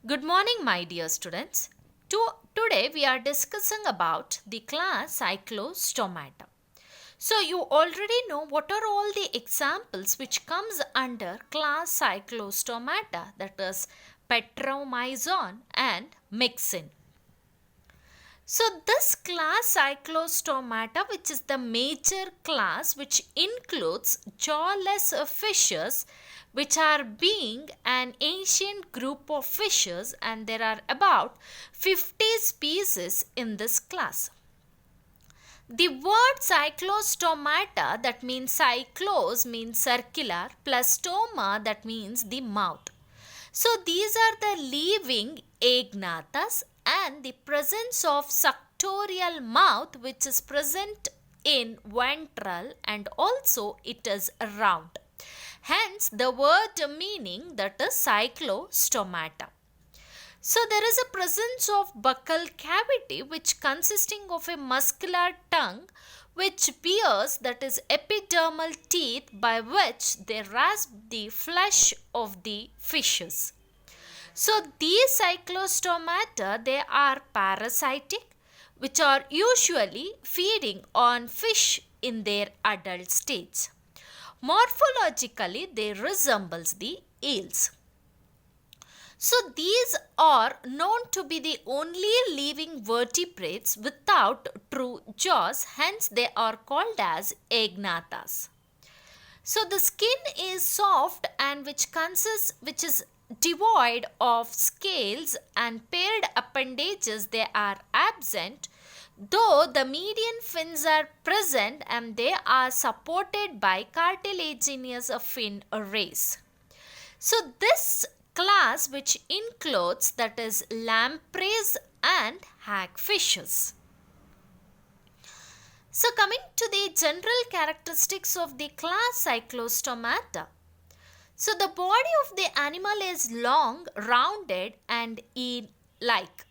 Good morning, my dear students. Today we are discussing about the class Cyclostomata. So you already know what are all the examples which comes under class Cyclostomata, that is Petromyzon and Myxin. So this class Cyclostomata, which is the major class which includes jawless fishes, which are being an ancient group of fishes, and there are about 50 species in this class. The word cyclostomata, that means cyclos means circular, plus stoma, that means the mouth. So these are the living agnathas, and the presence of suctorial mouth which is present in ventral, and also it is round. Hence the word meaning, that is cyclostomata. So there is a presence of buccal cavity which consisting of a muscular tongue which bears, that is epidermal teeth, by which they rasp the flesh of the fishes. So these cyclostomata, they are parasitic, which are usually feeding on fish in their adult stage. Morphologically, they resembles the eels. So these are known to be the only living vertebrates without true jaws, hence they are called as agnathas. So the skin is soft and which is devoid of scales, and paired appendages they are absent, though the median fins are present and they are supported by cartilaginous fin rays. So this class which includes, that is lampreys and hagfishes. So coming to the general characteristics of the class Cyclostomata. So the body of the animal is long, rounded and eel-like.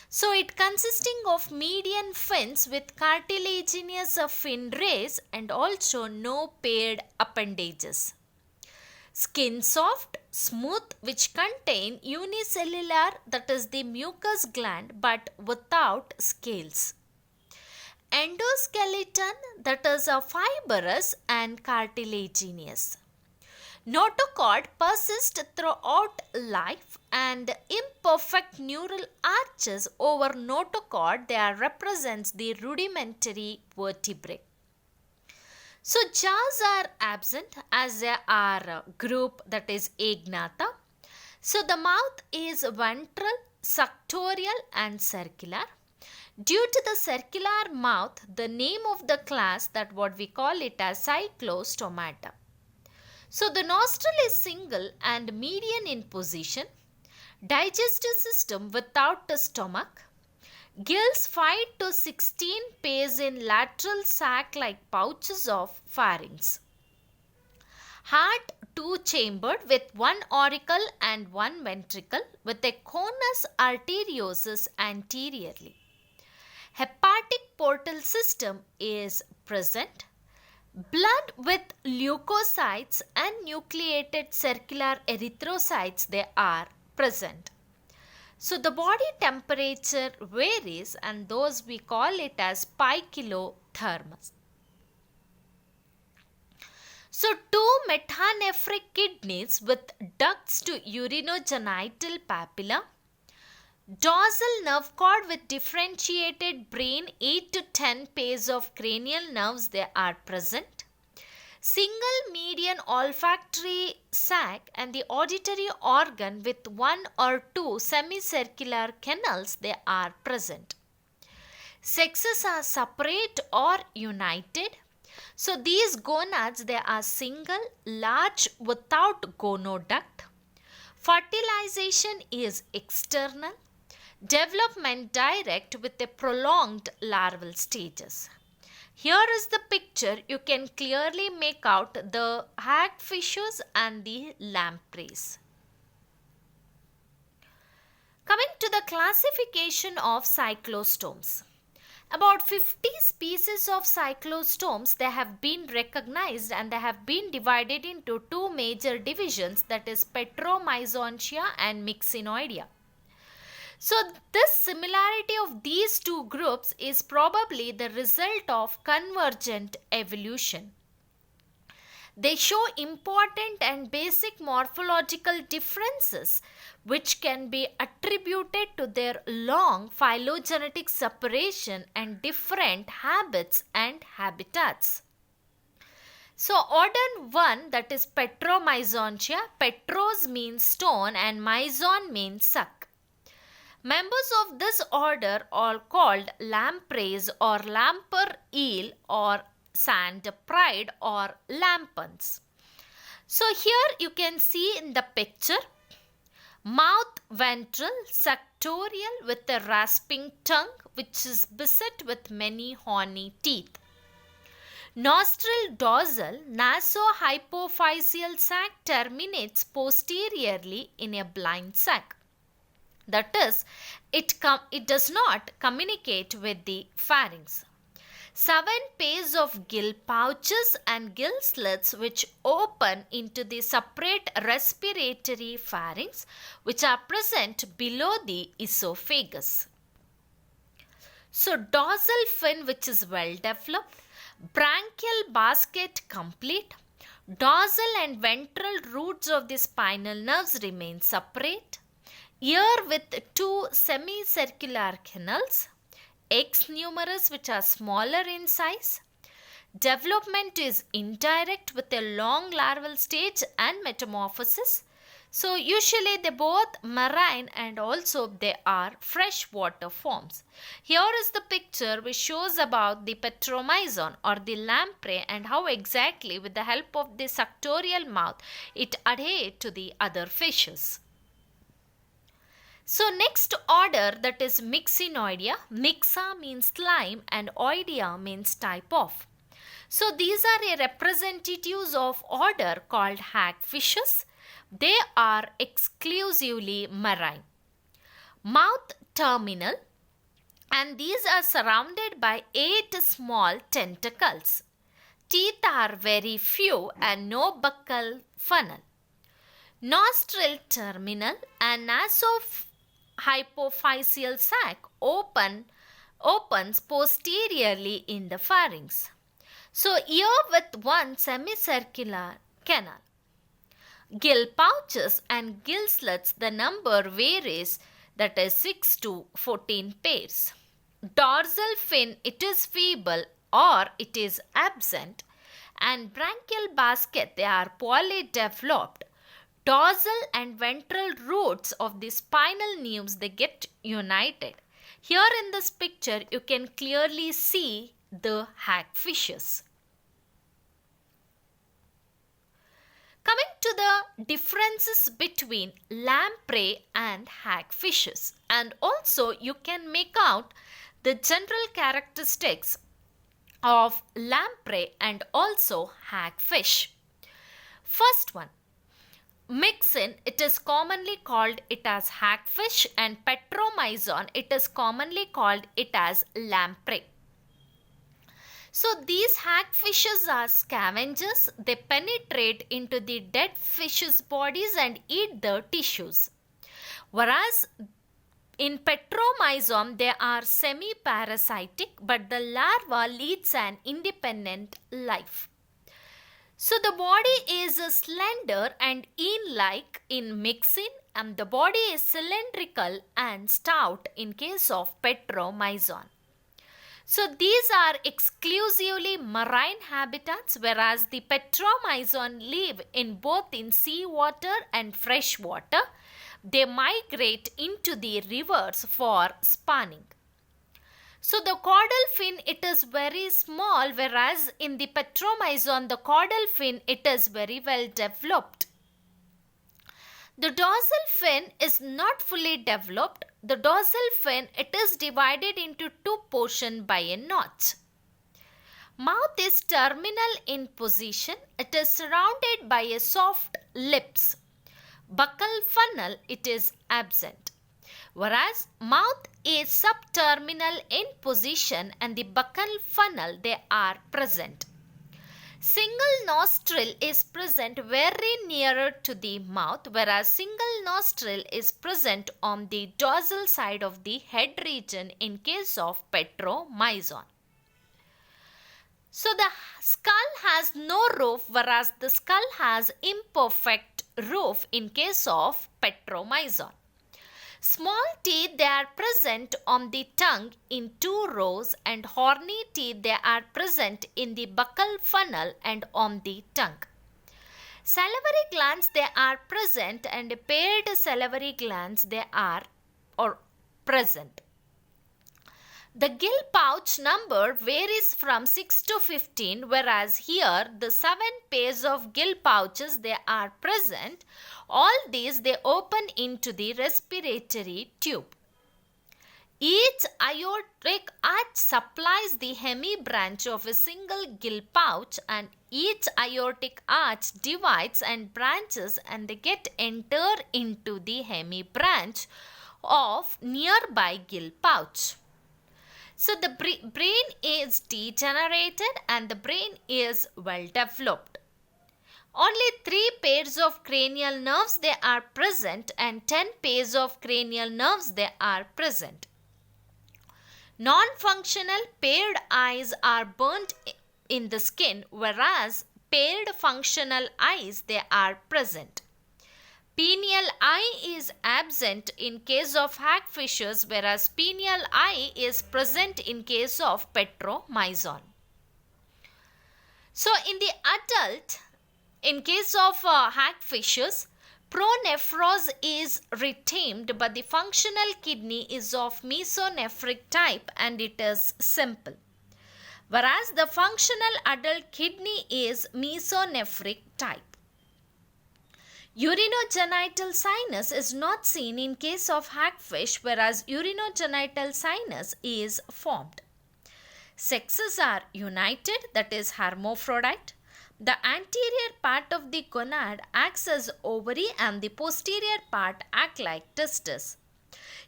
So it consisting of median fins with cartilaginous fin rays and also no paired appendages. Skin soft, smooth, which contain unicellular, that is the mucous gland, but without scales. Endoskeleton, that is a fibrous and cartilaginous. Notochord persists throughout life, and imperfect neural arches over notochord there represents the rudimentary vertebrae. So jaws are absent as they are a group, that is agnatha. So the mouth is ventral, suctorial and circular. Due to the circular mouth, the name of the class, that what we call it as cyclostomata. So the nostril is single and median in position. Digestive system without the stomach. Gills 5 to 16 pairs in lateral sac-like pouches of pharynx. Heart two-chambered with one auricle and one ventricle with a conus arteriosus anteriorly. Hepatic portal system is present. Blood with leukocytes and nucleated circular erythrocytes, they are present. So the body temperature varies, and those we call it as poikilotherms. So two metanephric kidneys with ducts to urinogenital papilla. Dorsal nerve cord with differentiated brain, 8 to 10 pairs of cranial nerves, they are present. Single median olfactory sac and the auditory organ with one or two semicircular canals, they are present. Sexes are separate or united. So these gonads, they are single, large without gonoduct. Fertilization is external. Development direct with a prolonged larval stages. Here is the picture. You can clearly make out the hagfishes and the lampreys. Coming to the classification of cyclostomes. About 50 species of cyclostomes, they have been recognized, and they have been divided into two major divisions, that is Petromyzontia and Myxinoidea. So this similarity of these two groups is probably the result of convergent evolution. They show important and basic morphological differences which can be attributed to their long phylogenetic separation and different habits and habitats. So order 1, that is Petromyzontia. Petros means stone and myzon means suck. Members of this order are called lampreys or lamper eel or sand pride or lampons. So here you can see in the picture mouth ventral suctorial with a rasping tongue which is beset with many horny teeth. Nostril dorsal naso-hypophyseal sac terminates posteriorly in a blind sac. That is, it does not communicate with the pharynx. 7 pairs of gill pouches and gill slits which open into the separate respiratory pharynx which are present below the esophagus. So dorsal fin which is well developed, branchial basket complete, dorsal and ventral roots of the spinal nerves remain separate, ear with 2 semicircular canals, eggs numerous which are smaller in size. Development is indirect with a long larval stage and metamorphosis. So usually they both marine and also they are freshwater forms. Here is the picture which shows about the Petromyzon or the lamprey and how exactly with the help of the suctorial mouth it adheres to the other fishes. So next order, that is Myxinoidea. Myxa means slime and oidea means type of. So these are a representatives of order called hagfishes. They are exclusively marine. Mouth terminal, and these are surrounded by 8 small tentacles. Teeth are very few and no buccal funnel. Nostril terminal and naso-hypophyseal sac opens posteriorly in the pharynx. So ear with 1 semicircular canal. Gill pouches and gill slits, the number varies, that is 6 to 14 pairs. Dorsal fin, it is feeble or it is absent, and branchial basket, they are poorly developed. Dorsal and ventral roots of the spinal nerves, they get united. Here in this picture you can clearly see the hagfishes. Coming to the differences between lamprey and hagfishes, and also you can make out the general characteristics of lamprey and also hagfish. First one, Myxin, it is commonly called it as hagfish, and Petromyzon, it is commonly called it as lamprey. So these hagfishes are scavengers. They penetrate into the dead fish's bodies and eat the tissues. Whereas in Petromyzon, they are semi-parasitic, but the larva leads an independent life. So the body is slender and eel-like in Myxin, and the body is cylindrical and stout in case of Petromyzon. So these are exclusively marine habitats, whereas the Petromyzon live in both in seawater and fresh water. They migrate into the rivers for spawning. So the caudal fin, it is very small, whereas in the Petromyzon, the caudal fin, it is very well developed. The dorsal fin is not fully developed. The dorsal fin, it is divided into 2 portions by a notch. Mouth is terminal in position. It is surrounded by a soft lips. Buccal funnel, it is absent. Whereas mouth is subterminal in position and the buccal funnel, they are present. Single nostril is present very nearer to the mouth, whereas single nostril is present on the dorsal side of the head region in case of Petromyzon. So the skull has no roof, whereas the skull has imperfect roof in case of Petromyzon. Small teeth, they are present on the tongue in 2 rows, and horny teeth, they are present in the buccal funnel and on the tongue. Salivary glands, they are present, and paired salivary glands, they are present. The gill pouch number varies from 6 to 15, whereas here the 7 pairs of gill pouches, they are present. All these, they open into the respiratory tube. Each aortic arch supplies the hemibranch of a single gill pouch, and each aortic arch divides and branches and they get enter into the hemibranch of nearby gill pouch. So the brain is degenerated and the brain is well developed. Only 3 pairs of cranial nerves, they are present, and 10 pairs of cranial nerves, they are present. Non-functional paired eyes are burnt in the skin, whereas paired functional eyes, they are present. Pineal eye is absent in case of hagfishes, whereas pineal eye is present in case of Petromyzon. So in the adult, in case of hagfishes, pronephros is retained, but the functional kidney is of mesonephric type and it is simple. Whereas the functional adult kidney is mesonephric type. Urinogenital sinus is not seen in case of hagfish, whereas urinogenital sinus is formed. Sexes are united, that is hermaphrodite. The anterior part of the gonad acts as ovary and the posterior part act like testis.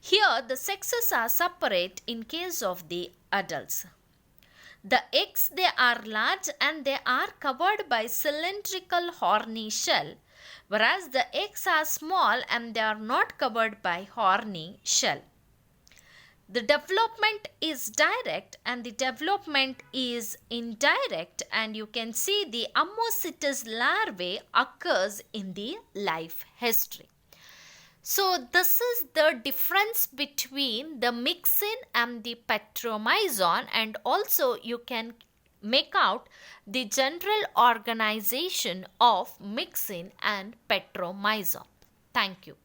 Here the sexes are separate in case of the adults. The eggs, they are large and they are covered by cylindrical horny shell, whereas the eggs are small and they are not covered by horny shell. The development is direct and the development is indirect, and you can see the Ammocytes larvae occurs in the life history. So this is the difference between the myxin and the Petromyzon, and also you can make out the general organization of myxin and Petromyzon. Thank you.